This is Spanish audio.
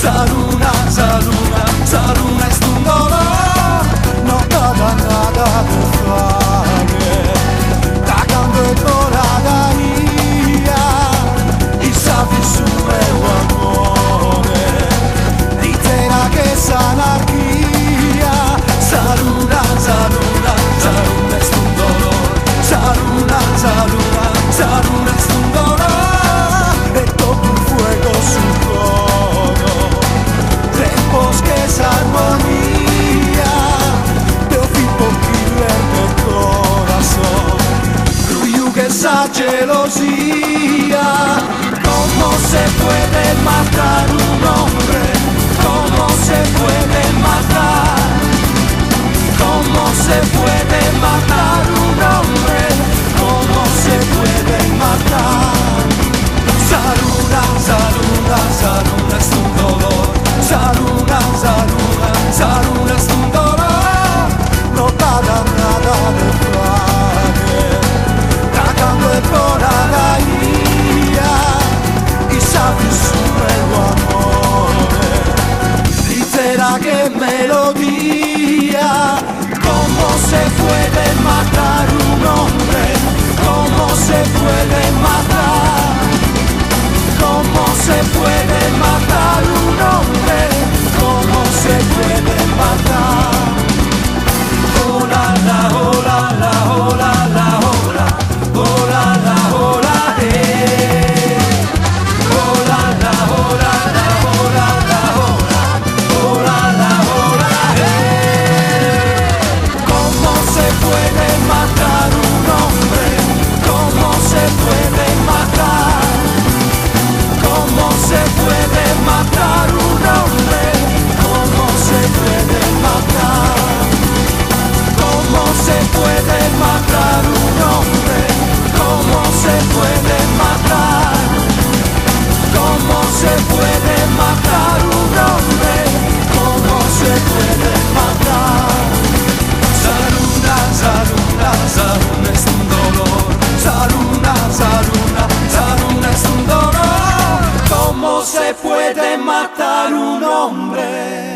Saruna, Saruna, Saruna es un dolor, no queda nada de fare. Tacando e poradaia, i safi su meu amore. Ditera che s'anarchia, Saruna, Saruna, Saruna es un dolor. Saruna, Saruna, Saruna es un dolor. E toco un fuego su todo. Tempos que esa armonía te ofipo killer del corazón. Ruyu que esa celosía. ¿Cómo se puede matar un hombre? ¿Cómo se puede matar? ¿Cómo se puede matar un hombre? ¿Cómo se puede matar? Saruna, Saruna, Saruna es un dolor. Saruna, Saruna, Saruna es un dolor. No queda nada de fare. Tacando e poradaia, i sapi su meu amore. Ditera che melodia. ¿Cómo se puede matar un hombre? ¿Cómo se puede matar? ¿Cómo se puede matar un hombre? ¿Cómo se puede matar? Oh la la, oh la la, oh la la, oh la, oh la la, oh la, oh la la, oh la la, oh la la, oh la, oh la la, oh la, ¿Cómo se puede matar un hombre? ¿Cómo se puede matar? ¿Cómo se puede matar un hombre? ¿Cómo se puede matar? ¿Cómo se puede matar un hombre? ¿Cómo se puede matar? ¿Cómo se puede matar un hombre? ¿Cómo se puede matar? Saruna, Saruna, Saruna es un dolor. Saruna, Saruna, Saruna es un dolor. ¿Cómo se puede matar un hombre?